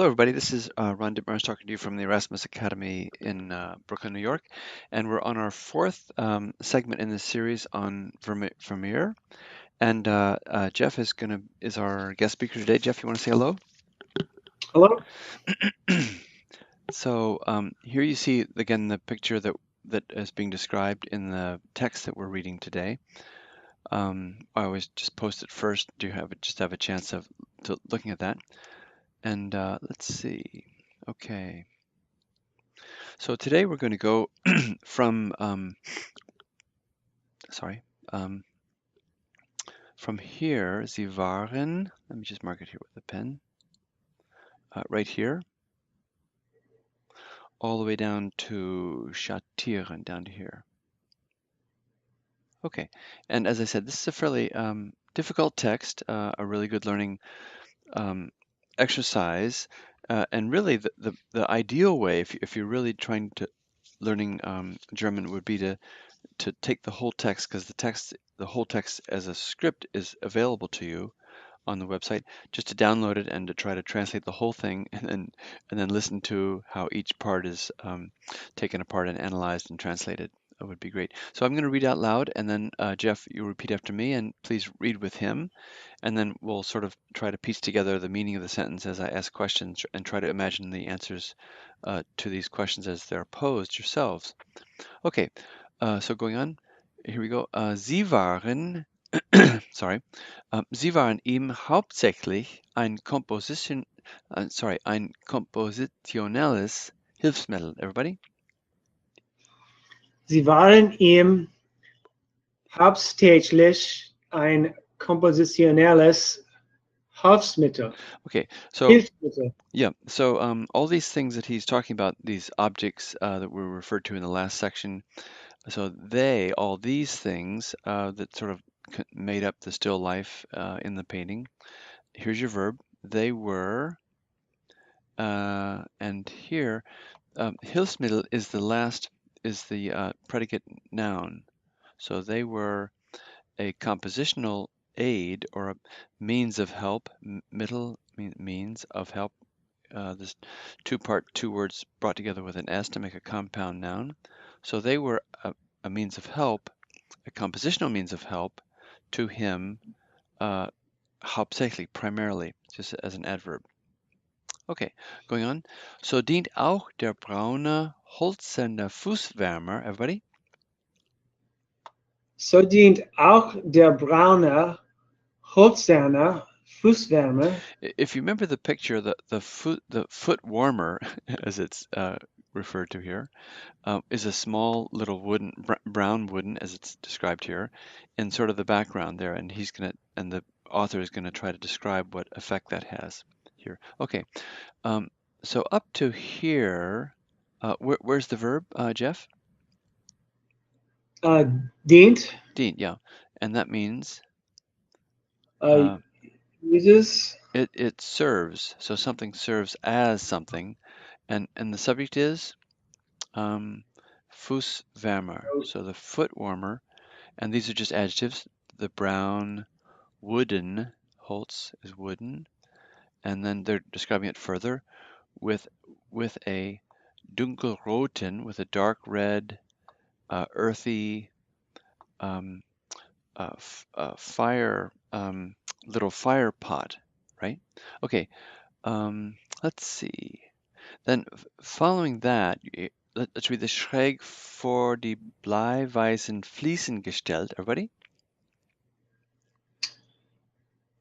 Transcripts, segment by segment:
Hello, everybody. This is Ron Dittmars talking to you from the Erasmus Academy in Brooklyn, New York, and we're on our fourth segment in this series on Vermeer. And Jeff is our guest speaker today. Jeff, you want to say hello? Hello? So here you see again the picture that is being described in the text that we're reading today. I always just post it first. Do you have a chance of looking at that? And let's see. Okay. So today we're going to go from sorry, um, from here, Sie waren, let me just mark it here with a pen, right here, all the way down to Schattieren, down to here. Okay, and as I said, this is a fairly difficult text, a really good learning um, exercise, and really the ideal way, if you're really trying to learning German, would be to take the whole text, because the whole text as a script is available to you on the website, just to download it and to try to translate the whole thing, and then listen to how each part is taken apart and analyzed and translated. That would be great. So I'm going to read out loud, and then Jeff, you repeat after me, and please read with him, and then we'll sort of try to piece together the meaning of the sentence as I ask questions and try to imagine the answers to these questions as they're posed yourselves. Okay, so going on, here we go. Sie waren, sorry, Sie waren ihm hauptsächlich ein kompositionelles Hilfsmittel. Everybody? Sie waren ihm hauptsächlich ein kompositionelles Hilfsmittel. Okay, so Hilfsmittel. yeah, so all these things that he's talking about, these objects that were referred to in the last section, so all these things that sort of made up the still life in the painting. Here's your verb. They were, and here, Hilfsmittel is the predicate noun. So they were a compositional aid or a means of help. Middle means of help. This two words brought together with an S to make a compound noun. So they were a means of help, a compositional means of help to him, hauptsächlich, primarily, just as an adverb. Okay, going on. So dient auch der braune hölzerne Fußwärmer, everybody? So dient auch der braune hölzerne Fußwärmer. If you remember the picture, the foot warmer, as it's referred to here, is a small little brown wooden, as it's described here, in sort of the background there, and the author is gonna try to describe what effect that has here. Okay, so up to here, where's the verb, Jeff? Dient. Dient, yeah, and that means Uh, uh, uses. it serves. So something serves as something, and the subject is Fußwärmer, so the foot warmer, and these are just adjectives. The brown, wooden, Holz is wooden, and then they're describing it further with a dunkelroten, with a dark red, earthy, um, fire, little fire pot, right? Okay, let's see. Then following that, let's read the schräg vor die bleiweißen Fliesen gestellt. Everybody?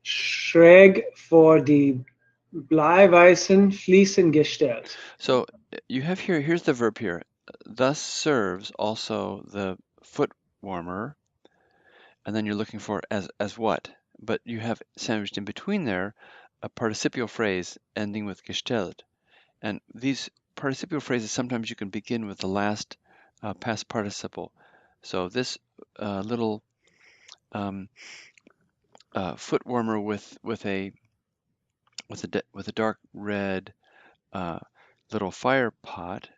Schräg vor die bleiweißen Fliesen gestellt. So you have here's the verb here. Thus serves also the foot warmer, and then you're looking for as what? But you have sandwiched in between there a participial phrase ending with gestellt. And these participial phrases, sometimes you can begin with the last past participle. So this little foot warmer with a dark red little fire pot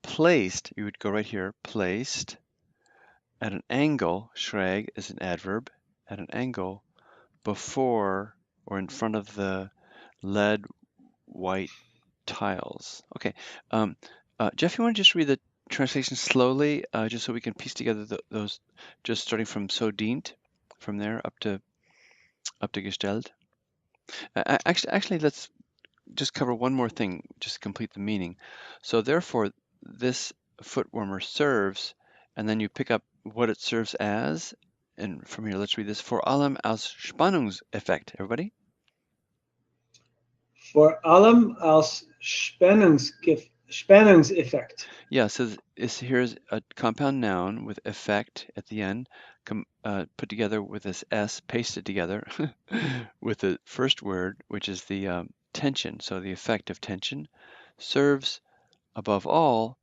placed. You would go right here. Placed at an angle. Schräg is an adverb. At an angle before or in front of the lead white tiles. Okay. Jeff, you want to just read the translation slowly, just so we can piece together those, just starting from so dient, from there up to gestellt. Actually, let's just cover one more thing, just to complete the meaning. So therefore, this foot warmer serves, and then you pick up what it serves as. And from here, let's read this. Vor allem als Spannungseffekt. Everybody? Vor allem als Spannungseffekt. Yeah, so here's a compound noun with effect at the end, put together with this S, pasted together with the first word, which is the tension. So the effect of tension serves above all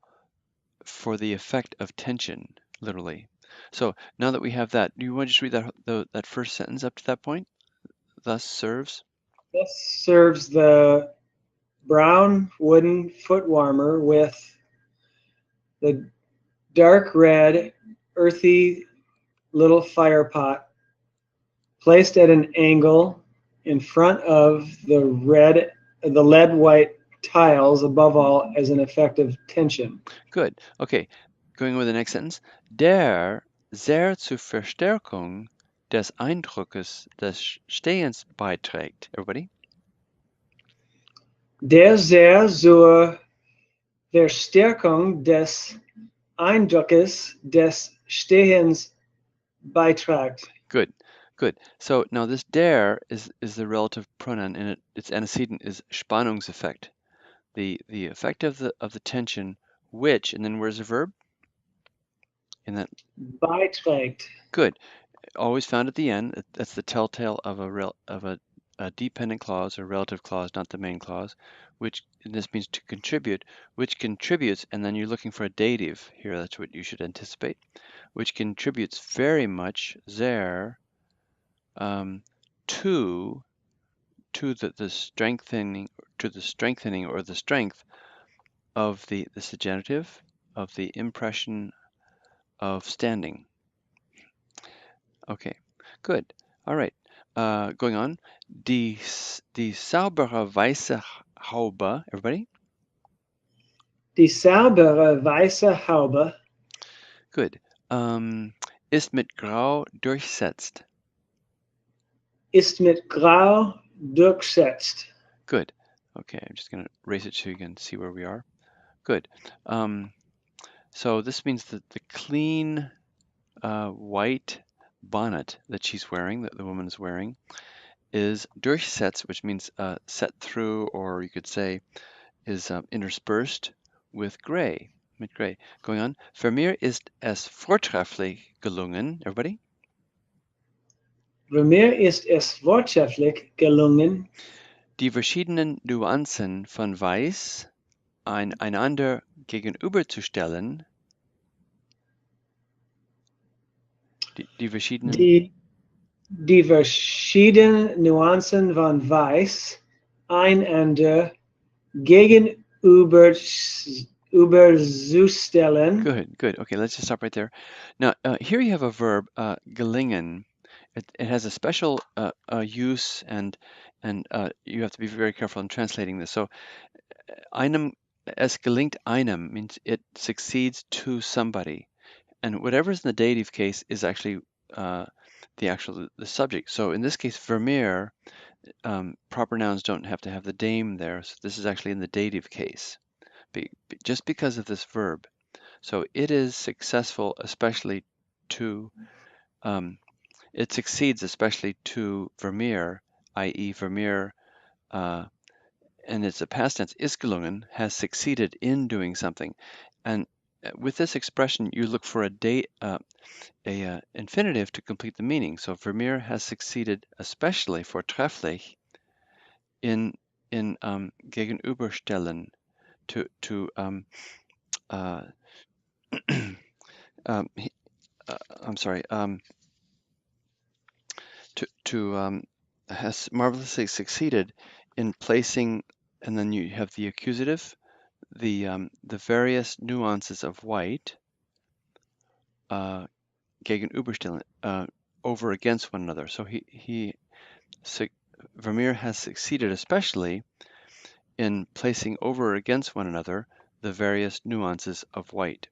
for the effect of tension, literally. So now that we have that, do you want to just read that first sentence up to that point? Thus serves. This serves the brown wooden foot warmer with the dark red, earthy little fire pot placed at an angle in front of the lead white tiles, above all, as an effect of tension. Good. Okay. Going with the next sentence. Der sehr zur Verstärkung des Eindruckes des Stehens beiträgt. Everybody? Der sehr zur Verstärkung des Eindruckes des Stehens beiträgt. Good. Good. So now this der is the relative pronoun, and its antecedent is Spannungseffekt. The effect of the tension, which, and then where's the verb? In that. Beiträgt. Good. Always found at the end. That's the telltale of a dependent clause or relative clause, not the main clause, which, and this means to contribute, which contributes, and then you're looking for a dative here. That's what you should anticipate, which contributes very much there to the strengthening or the strength of the genitive of the impression of standing. Okay, good. All right. Going on. Die saubere weiße Haube, everybody? Die saubere weiße Haube Good. Ist mit Grau durchsetzt. ist mit Grau durchsetzt. Good. Okay, I'm just going to erase it so you can see where we are. Good. So this means that the clean white bonnet that she's wearing, that the woman is wearing, is durchsetzt, which means set through, or you could say is interspersed with gray, mit gray. Going on. Vermeer ist es vortrefflich gelungen. Everybody? Vermeer ist es vortrefflich gelungen, Die verschiedenen Nuancen von Weiß einander gegenüberzustellen. Die verschiedenen. die verschiedenen Nuancen von Weiß einander gegenüberzustellen. Good, good. Okay, let's just stop right there. Now, here you have a verb, gelingen. It has a special use, and you have to be very careful in translating this. So, einem, es gelingt einem means it succeeds to somebody, and whatever's in the dative case is actually the subject. So in this case, Vermeer, proper nouns don't have to have the dame there. So this is actually in the dative case, just because of this verb. So it is successful, especially to, it succeeds especially to Vermeer, i.e. Vermeer, and it's a past tense, ist gelungen, has succeeded in doing something. And with this expression, you look for a infinitive to complete the meaning. So Vermeer has succeeded especially vortrefflich in gegenüberstellen, to I'm sorry, has marvelously succeeded in placing, and then you have the accusative, the various nuances of white, gegenüberstellen, over against one another. So Vermeer has succeeded especially in placing over against one another the various nuances of white.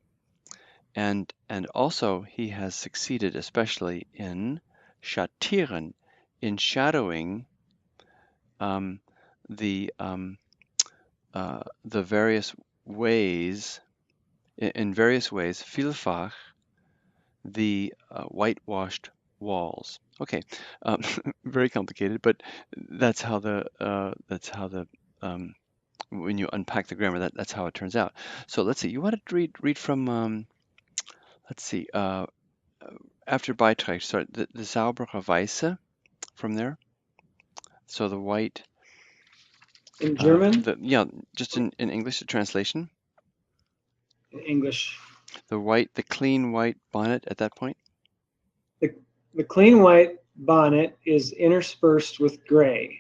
And also he has succeeded especially in schattieren, in shadowing the various ways, in various ways, vielfach, the whitewashed walls. Okay, very complicated, but that's how the when you unpack the grammar, that's how it turns out. So let's see. You want to read from let's see. After Beiträge, start the saubere Weiße from there. So the white. In German? Yeah, just in English, the translation. In English. The clean white bonnet at that point. The clean white bonnet is interspersed with gray.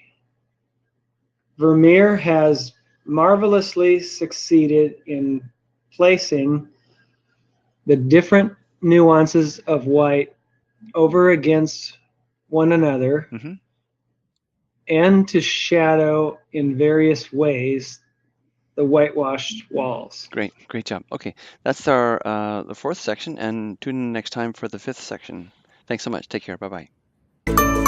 Vermeer has marvelously succeeded in placing the different nuances of white over against one another Mm-hmm. and to shadow in various ways the whitewashed walls. Great job. Okay, that's our the fourth section, and tune in next time for the fifth section. Thanks so much. Take care. Bye bye.